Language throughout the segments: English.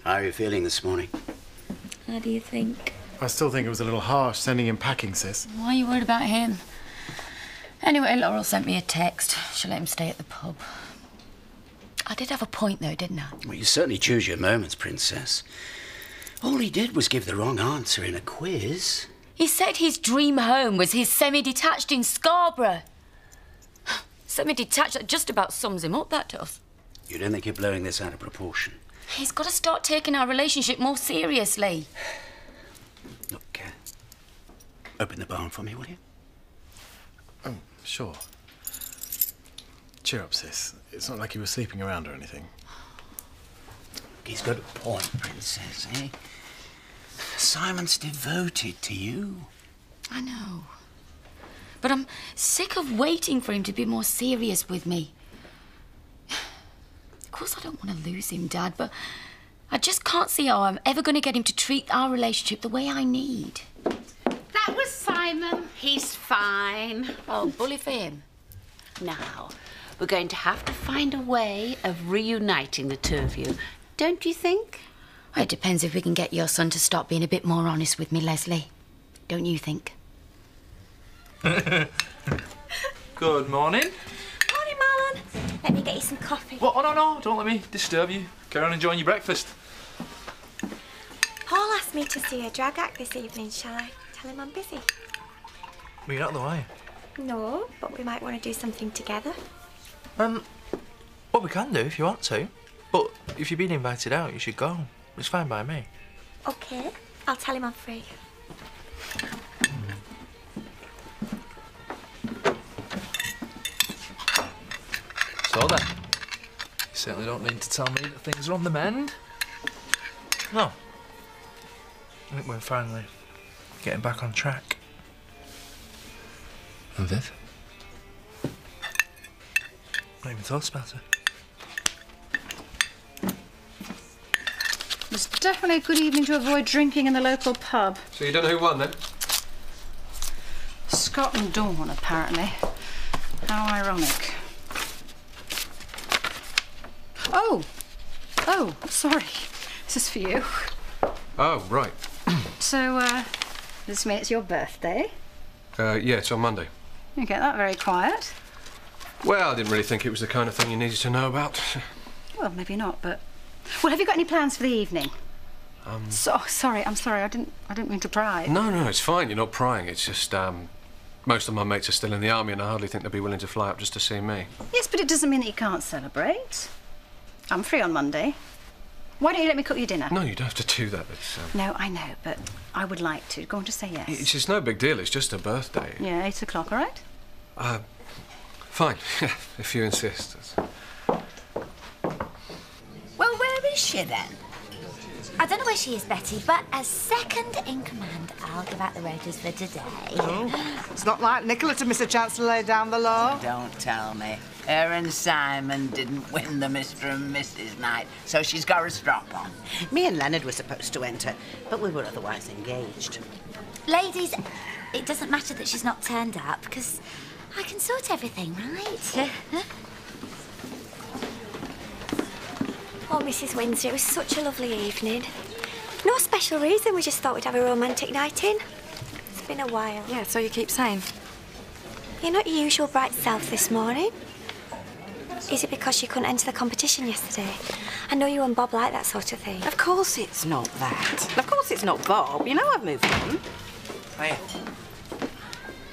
How are you feeling this morning? How do you think? I still think it was a little harsh sending him packing, sis. Why are you worried about him? Anyway, Laurel sent me a text. She'll let him stay at the pub. I did have a point, though, didn't I? Well, you certainly choose your moments, Princess. All he did was give the wrong answer in a quiz. He said his dream home was his semi-detached in Scarborough. Semi-detached, that just about sums him up, that does. You don't think you're blowing this out of proportion? He's got to start taking our relationship more seriously. Look, open the barn for me, will you? Oh, sure. Cheer up, sis. It's not like you were sleeping around or anything. He's got a point, Princess, eh? Simon's devoted to you. I know. But I'm sick of waiting for him to be more serious with me. Of course, I don't want to lose him, Dad, but I just can't see how I'm ever going to get him to treat our relationship the way I need. That was Simon. He's fine. Oh, bully for him. Now, we're going to have to find a way of reuniting the two of you. Don't you think? It depends if we can get your son to stop being a bit more honest with me, Leslie. Don't you think? Good morning. Morning, Marlon. Let me get you some coffee. What? Oh, no, don't let me disturb you. Carry on enjoying your breakfast. Paul asked me to see a drag act this evening. Shall I tell him I'm busy? Well, you're not the way. No, but we might want to do something together. Well, we can do if you want to. But if you've been invited out, you should go. It's fine by me. OK, I'll tell him I'm free. So then, you certainly don't need to tell me that things are on the mend. No. I think we're finally getting back on track. And Viv? Not even thought about it. It's definitely a good evening to avoid drinking in the local pub. So you don't know who won, then? Scott and Dawn, apparently. How ironic. Oh, sorry. This is for you. Oh, right. So, this means it's your birthday. Yeah, it's on Monday. You get that very quiet. Well, I didn't really think it was the kind of thing you needed to know about. Well, maybe not, but... Well, have you got any plans for the evening? Sorry, I'm sorry. I didn't mean to pry. No, it's fine. You're not prying. It's just, most of my mates are still in the army and I hardly think they'd be willing to fly up just to see me. Yes, but it doesn't mean that you can't celebrate. I'm free on Monday. Why don't you let me cook your dinner? No, you don't have to do that. It's, No, I know, but I would like to. Go on, just say yes. It's just no big deal. It's just a birthday. Yeah, 8 o'clock, all right? Fine. If you insist. Well, where is she then? I don't know where she is, Betty, but as second in command, I'll give out the rotors for today. Oh, it's not like Nicola to miss a chance to lay down the law. Don't tell me. Her and Simon didn't win the Mr. and Mrs. night, so she's got a strap on. Me and Leonard were supposed to enter, but we were otherwise engaged. Ladies, it doesn't matter that she's not turned up, because I can sort everything, right? Oh, Mrs. Windsor, it was such a lovely evening. No special reason, we just thought we'd have a romantic night in. It's been a while. Yeah, so you keep saying. You're not your usual bright self this morning. Is it because you couldn't enter the competition yesterday? I know you and Bob like that sort of thing. Of course it's not that. Of course it's not Bob. You know I've moved on. Hiya.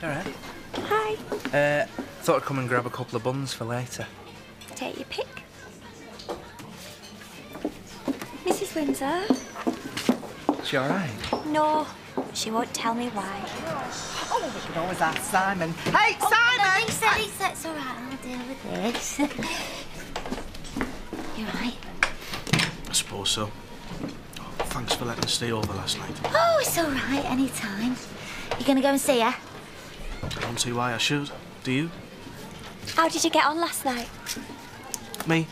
All right. Hi. Thought I'd come and grab a couple of buns for later. Take your pick. Mrs. Windsor? She all right? No, she won't tell me why. Oh, we can always ask Simon. Hey, Oh, Simon! no, Lisa, it's all right. I'll deal with this. You right? I suppose so. Oh, thanks for letting us stay over last night. Oh, it's all right. Any time. You gonna go and see her? I don't see why I should. Do you? How did you get on last night? Me?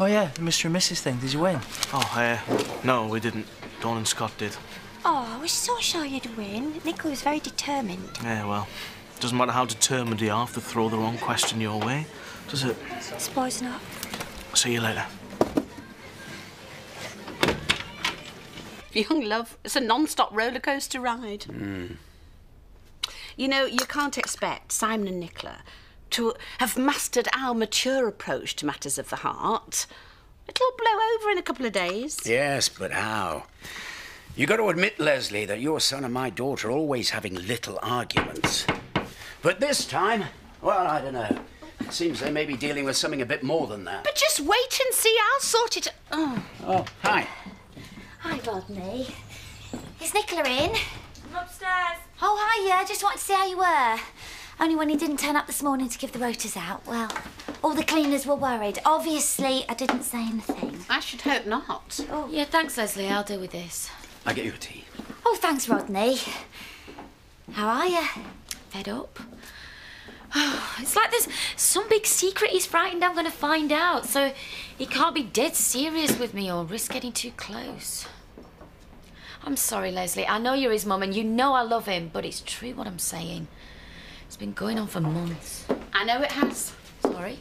Oh, yeah, the Mr. and Mrs. thing. Did you win? Oh, no, we didn't. Dawn and Scott did. Oh, I was so sure you'd win. Nicola was very determined. Yeah, well, doesn't matter how determined you are to throw the wrong question your way, does it? Suppose not. See you later. Young love, it's a non-stop roller coaster ride. You know, you can't expect Simon and Nicola to have mastered our mature approach to matters of the heart. It'll blow over in a couple of days. Yes, but how? You got to admit, Leslie, that your son and my daughter are always having little arguments. But this time, well, I don't know. It seems they may be dealing with something a bit more than that. But just wait and see, I'll sort it... Oh, hi. Hi, Rodney. Is Nicola in? I'm upstairs. Oh, hiya. Just wanted to see how you were. Only when he didn't turn up this morning to give the rotors out. Well, all the cleaners were worried. Obviously, I didn't say anything. I should hope not. Oh, yeah, thanks, Leslie. I'll deal with this. I'll get you a tea. Oh, thanks, Rodney. How are you? Fed up. Oh, it's like there's some big secret he's frightened I'm going to find out, so he can't be dead serious with me or risk getting too close. I'm sorry, Leslie. I know you're his mum and you know I love him, but it's true what I'm saying. It's been going on for months. I know it has. Sorry?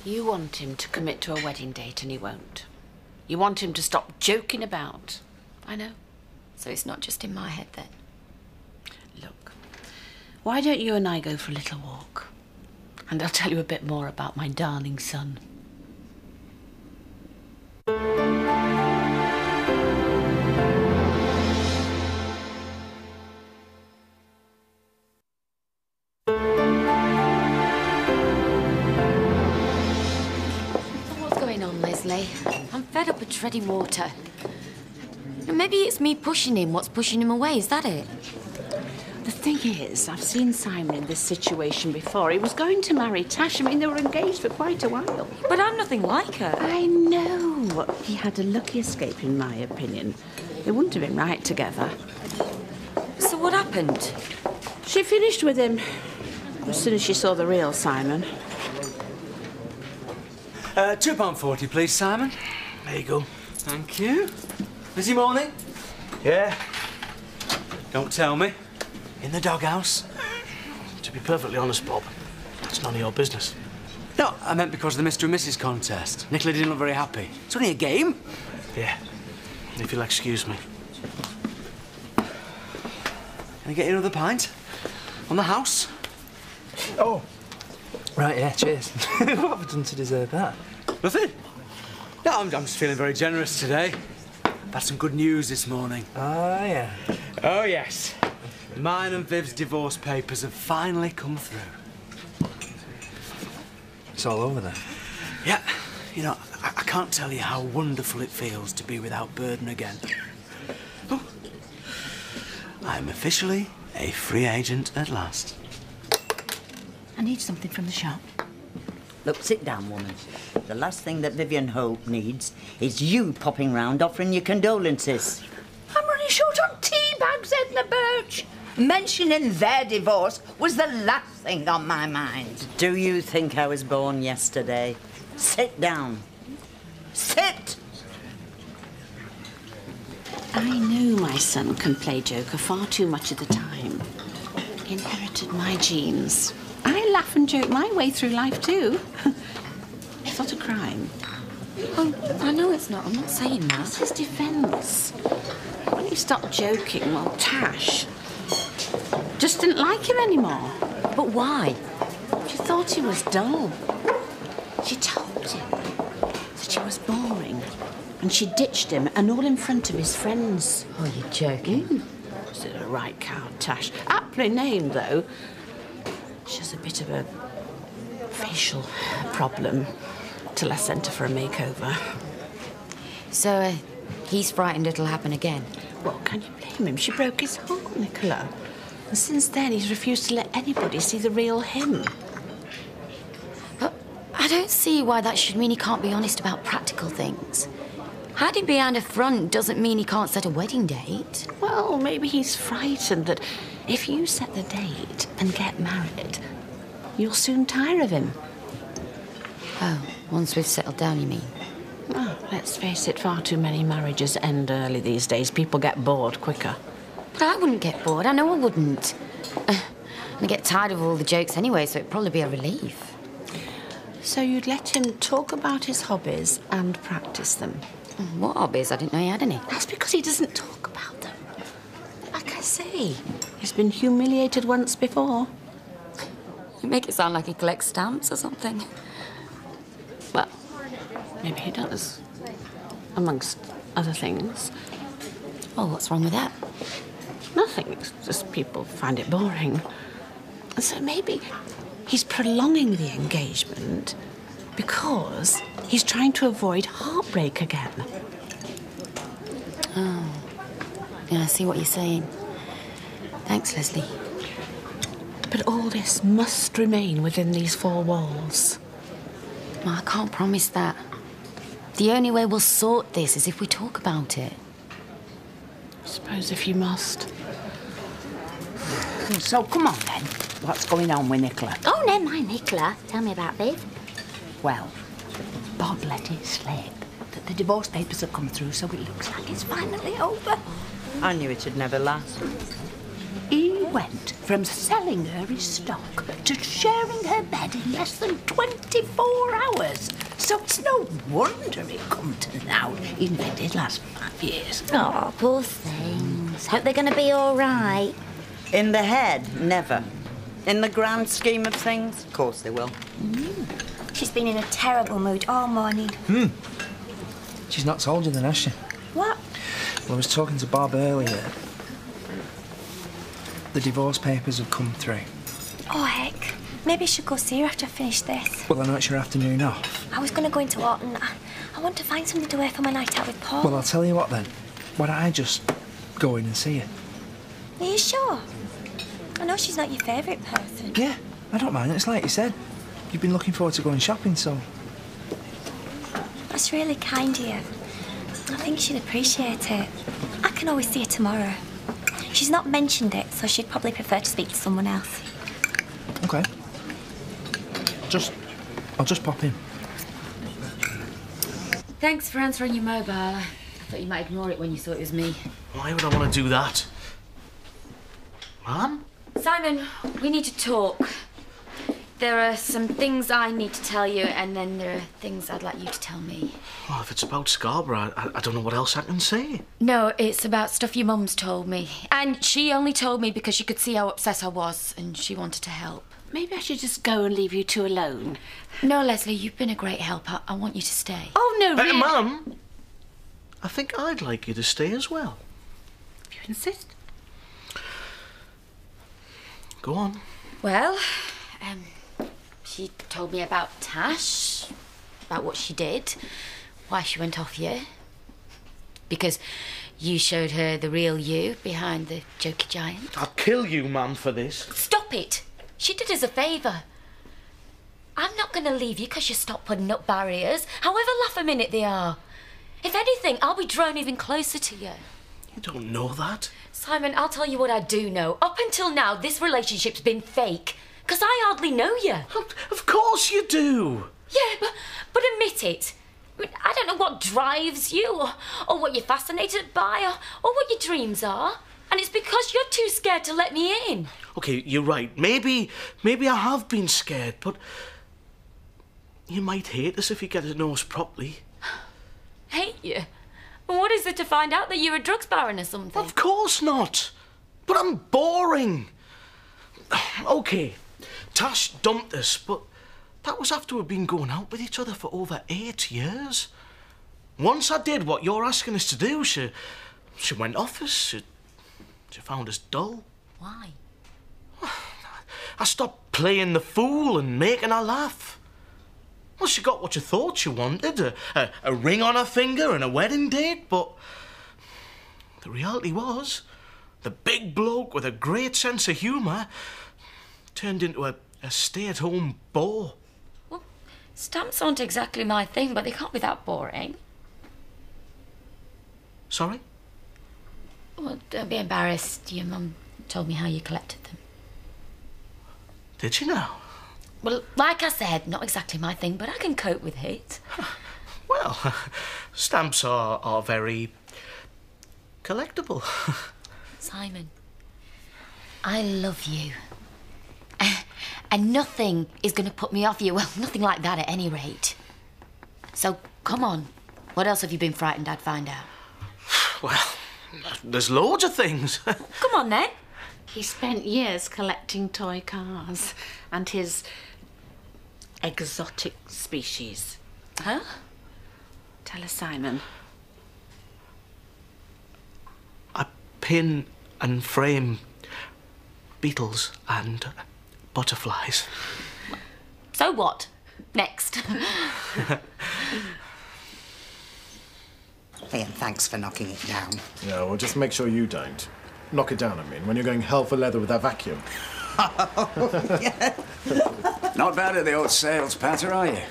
You want him to commit to a wedding date and he won't. You want him to stop joking about. I know. So it's not just in my head then. Look, why don't you and I go for a little walk? And I'll tell you a bit more about my darling son. What's going on, Leslie? I'm fed up with treading water. Maybe it's me pushing him. What's pushing him away? Is that it? The thing is, I've seen Simon in this situation before. He was going to marry Tash. I mean, they were engaged for quite a while. But I'm nothing like her. I know. He had a lucky escape, in my opinion. They wouldn't have been right together. So what happened? She finished with him as soon as she saw the real Simon. £2.40, please, Simon. There you go. Thank you. Busy morning? Yeah. Don't tell me. In the doghouse? To be perfectly honest, Bob, that's none of your business. No, I meant because of the Mr. and Mrs. contest. Nicola didn't look very happy. It's only a game. Yeah. If you'll excuse me. Can I get you another pint? On the house? Oh. Right, yeah, cheers. What have I done to deserve that? Nothing. No, I'm just feeling very generous today. I've had some good news this morning. Ah, yeah. Oh, yes. Mine and Viv's divorce papers have finally come through. It's all over then. Yeah. You know, I can't tell you how wonderful it feels to be without burden again. Oh. I'm officially a free agent at last. I need something from the shop. Look, sit down, woman. The last thing that Vivian Hope needs is you popping round offering your condolences. I'm running short on tea bags, Edna Birch. Mentioning their divorce was the last thing on my mind. Do you think I was born yesterday? Sit down. Sit! I know my son can play joker far too much of the time. He inherited my genes. I laugh and joke my way through life too. It's not a crime. Oh, I know it's not. I'm not saying that. It's his defence. When he stopped joking, well, Tash just didn't like him anymore. But why? She thought he was dull. She told him that he was boring. And she ditched him, and all in front of his friends. Oh, you're joking. Was it a right card, Tash? Aptly named, though. She has a bit of a facial problem till I sent her for a makeover. So, he's frightened it'll happen again? Well, can you blame him? She broke his heart, Nicola. And since then, he's refused to let anybody see the real him. But I don't see why that should mean he can't be honest about practical things. Hiding behind a front doesn't mean he can't set a wedding date. Well, maybe he's frightened that if you set the date and get married, you'll soon tire of him. Oh, once we've settled down, you mean? Oh, let's face it, far too many marriages end early these days. People get bored quicker. But I wouldn't get bored. I know I wouldn't. I get tired of all the jokes anyway, so it'd probably be a relief. So you'd let him talk about his hobbies and practice them? What hobbies? I didn't know he had any. That's because he doesn't talk about them. Like I say, he's been humiliated once before. You make it sound like he collects stamps or something. Well, maybe he does. Amongst other things. Oh, what's wrong with that? Nothing. It's just people find it boring. And so maybe he's prolonging the engagement because he's trying to avoid heartbreak again. Oh. Yeah, I see what you're saying. Thanks, Leslie. But all this must remain within these four walls. Well, I can't promise that. The only way we'll sort this is if we talk about it. I suppose if you must. So, come on, then. What's going on with Nicola? Oh, never mind, Nicola. Tell me about Viv. Well, Bob let it slip that the divorce papers have come through, so it looks like it's finally over. I knew it'd never last. He went from selling her his stock to sharing her bed in less than 24 hours. So it's no wonder it come to now, even if it did last 5 years. Oh, poor things. Hope they're going to be all right. In the head, never. In the grand scheme of things, of course they will. She's been in a terrible mood all morning. She's not told you then, has she? What? Well, I was talking to Bob earlier. The divorce papers have come through. Oh, heck. Maybe I should go see her after I finish this. Well, I know it's your afternoon off. I was going to go into Orton. I want to find something to wear for my night out with Paul. Well, I'll tell you what then. Why don't I just go in and see her? Are you sure? I know she's not your favourite person. Yeah, I don't mind. It's like you said. You've been looking forward to going shopping, so... That's really kind of you. I think she'd appreciate it. I can always see her tomorrow. She's not mentioned it, so she'd probably prefer to speak to someone else. OK. I'll just pop in. Thanks for answering your mobile. I thought you might ignore it when you saw it was me. Why would I want to do that? Ma'am? Simon, we need to talk. There are some things I need to tell you, and then there are things I'd like you to tell me. Well, if it's about Scarborough, I don't know what else I can say. No, it's about stuff your mum's told me. And she only told me because she could see how upset I was, and she wanted to help. Maybe I should just go and leave you two alone. No, Leslie, you've been a great help. I want you to stay. Oh, no, really? Mum, I think I'd like you to stay as well. If you insist. Go on. Well, she told me about Tash, about what she did, why she went off you. Because you showed her the real you behind the jokey giant. I'll kill you, Mum, for this. Stop it! She did us a favour. I'm not going to leave you because you stopped putting up barriers, however laugh-a-minute they are. If anything, I'll be drawn even closer to you. You don't know that. Simon, I'll tell you what I do know. Up until now, this relationship's been fake. Because I hardly know you. Of course you do. Yeah, but admit it. I mean, I don't know what drives you or what you're fascinated by or what your dreams are. And it's because you're too scared to let me in. OK, you're right. Maybe I have been scared, but you might hate us if you get to know us properly. Hate you? And what is it to find out that you're a drugs baron or something? Of course not. But I'm boring. OK, Tash dumped us, but that was after we'd been going out with each other for over 8 years. Once I did what you're asking us to do, she went off us. She found us dull. Why? I stopped playing the fool and making her laugh. Well, she got what you thought she wanted, a ring on her finger and a wedding date, but the reality was the big bloke with a great sense of humour turned into a stay-at-home bore. Well, stamps aren't exactly my thing, but they can't be that boring. Sorry? Well, don't be embarrassed. Your mum told me how you collected them. Did she now? Well, like I said, not exactly my thing, but I can cope with it. Well, stamps are very collectible. Simon, I love you. And nothing is going to put me off you. Well, nothing like that at any rate. So, come on. What else have you been frightened I'd find out? Well, there's loads of things. Come on, then. He spent years collecting toy cars and his exotic species. Huh? Tell us, Simon. I pin and frame beetles and butterflies. So what? Next. Hey, and thanks for knocking it down. Yeah, well, just make sure you don't. Knock it down, I mean, when you're going hell for leather with that vacuum. Not bad at the old sales patter, are you?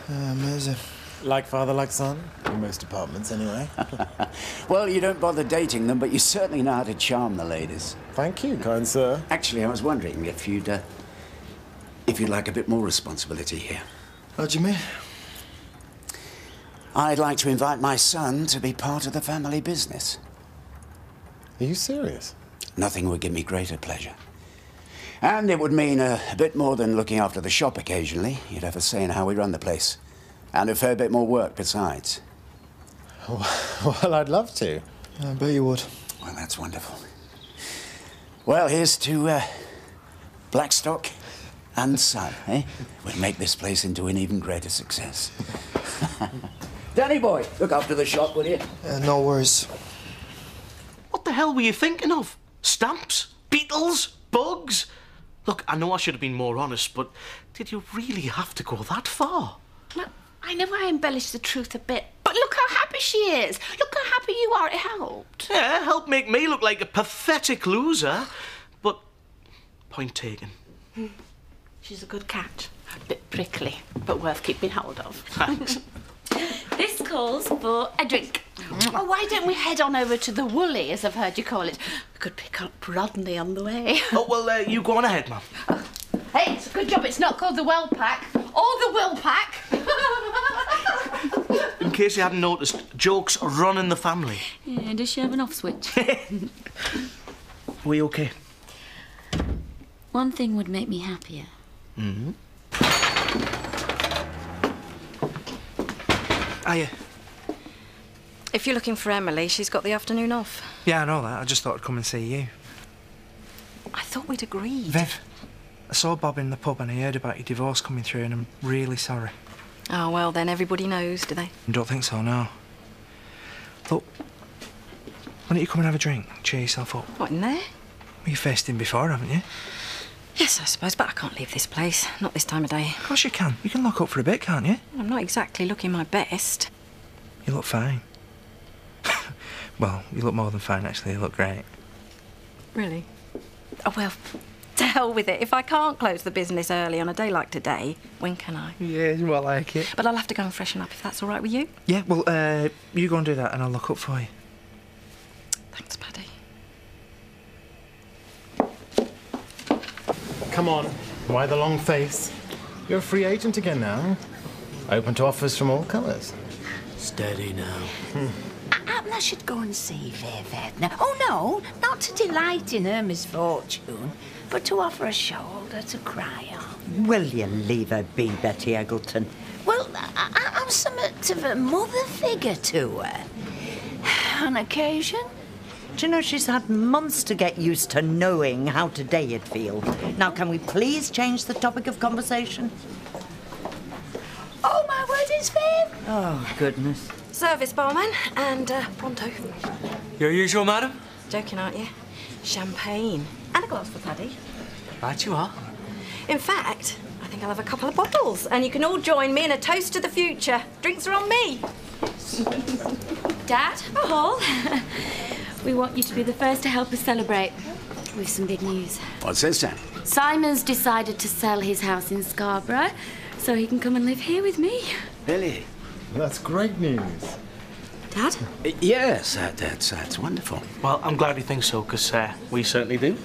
Amazing. Like father, like son, in most departments, anyway. Well, you don't bother dating them, but you certainly know how to charm the ladies. Thank you, kind sir. Actually, I was wondering if you'd like a bit more responsibility here. What do you mean? I'd like to invite my son to be part of the family business. Are you serious? Nothing would give me greater pleasure. And it would mean a bit more than looking after the shop occasionally. You'd have a say in how we run the place. And a fair bit more work besides. Well, I'd love to. I bet you would. Well, that's wonderful. Well, here's to Blackstock and Son, eh? We'll make this place into an even greater success. Danny boy, look after the shop, will you? No worries. What the hell were you thinking of? Stamps? Beetles? Bugs? Look, I know I should have been more honest, but did you really have to go that far? Look, I know I embellished the truth a bit, but look how happy she is. Look how happy you are. It helped. Yeah, helped make me look like a pathetic loser. But, point taken. She's a good cat. A bit prickly, but worth keeping hold of. Thanks. This calls for a drink. Oh, why don't we head on over to the Woolly, as I've heard you call it? We could pick up Rodney on the way. Oh, well, you go on ahead, ma'am. Hey, it's a good job it's not called the Well Pack or the Will Pack. In case you hadn't noticed, jokes run in the family. Yeah, does she have an off switch? Are we okay? One thing would make me happier. Mm-hmm. Hiya. If you're looking for Emily, she's got the afternoon off. Yeah, I know that. I just thought I'd come and see you. I thought we'd agreed. Viv, I saw Bob in the pub and I heard about your divorce coming through and I'm really sorry. Oh, well, then everybody knows, do they? I don't think so, no. Look, why don't you come and have a drink? Cheer yourself up. What, in there? Well, you've faced him before, haven't you? Yes, I suppose, but I can't leave this place. Not this time of day. Of course you can. You can lock up for a bit, can't you? I'm not exactly looking my best. You look fine. Well, you look more than fine, actually. You look great. Really? Oh, well, to hell with it. If I can't close the business early on a day like today, when can I? Yeah, well, I like it. But I'll have to go and freshen up if that's all right with you. Yeah, well, you go and do that and I'll look up for you. Thanks, Paddy. Come on. Why the long face? You're a free agent again now. Open to offers from all colours. Steady now. I should go and see Viv Edna. Oh, no, not to delight in her misfortune, but to offer a shoulder to cry on. Will you leave her be, Betty Eggleton? Well, I'm somewhat of a mother figure to her. On occasion. Do you know she's had months to get used to knowing how today you'd feel? Now, can we please change the topic of conversation? Oh, my word, it's Viv. Oh, goodness. Service barman and pronto. Your usual, madam? Joking, aren't you? Champagne. And a glass for Paddy. Right you are. In fact, I think I'll have a couple of bottles and you can all join me in a toast to the future. Drinks are on me. Dad, Paul, we want you to be the first to help us celebrate with some big news. What's this, then? Simon's decided to sell his house in Scarborough so he can come and live here with me. Really? That's great news. Dad? Yes, that's wonderful. Well, I'm glad you think so, because we certainly do.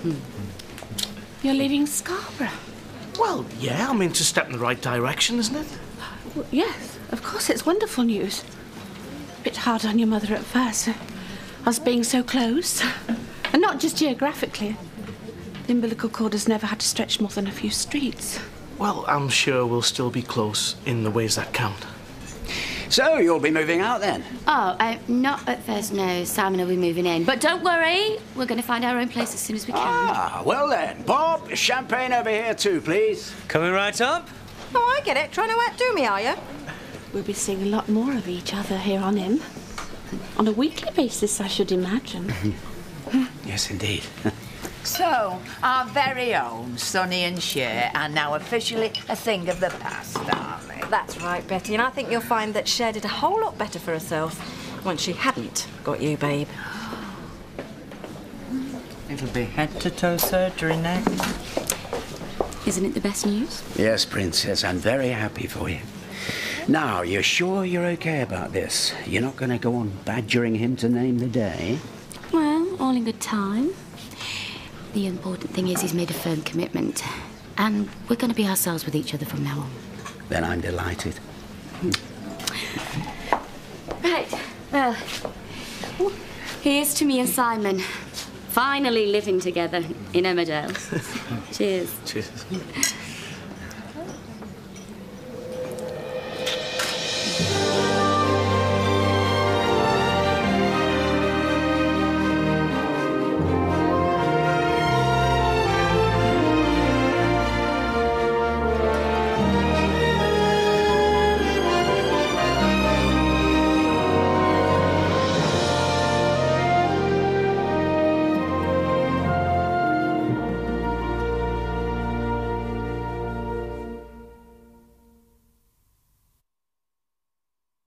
You're leaving Scarborough? Well, yeah, I mean, it's a step in the right direction, isn't it? Well, yes, of course, it's wonderful news. A bit hard on your mother at first, us being so close. And not just geographically. The umbilical cord has never had to stretch more than a few streets. Well, I'm sure we'll still be close in the ways that count. So, you'll be moving out then? Oh, not at first, no. Simon will be moving in. But don't worry, we're going to find our own place as soon as we can. Ah, well then. Bob, champagne over here too, please. Coming right up? Oh, I get it. Trying to outdo me, are you? We'll be seeing a lot more of each other here on him. On a weekly basis, I should imagine. Yes, indeed. So, our very own Sonny and Cher are now officially a thing of the past, aren't they? That's right, Betty, and I think you'll find that Cher did a whole lot better for herself once she hadn't got you, babe. It'll be head-to-toe surgery next. Isn't it the best news? Yes, Princess, I'm very happy for you. Now, you're sure you're okay about this? You're not going to go on badgering him to name the day? Well, all in good time. The important thing is he's made a firm commitment. And we're going to be ourselves with each other from now on. Then I'm delighted. Right, well, here's to me and Simon. Finally living together in Emmerdale. Cheers. Cheers.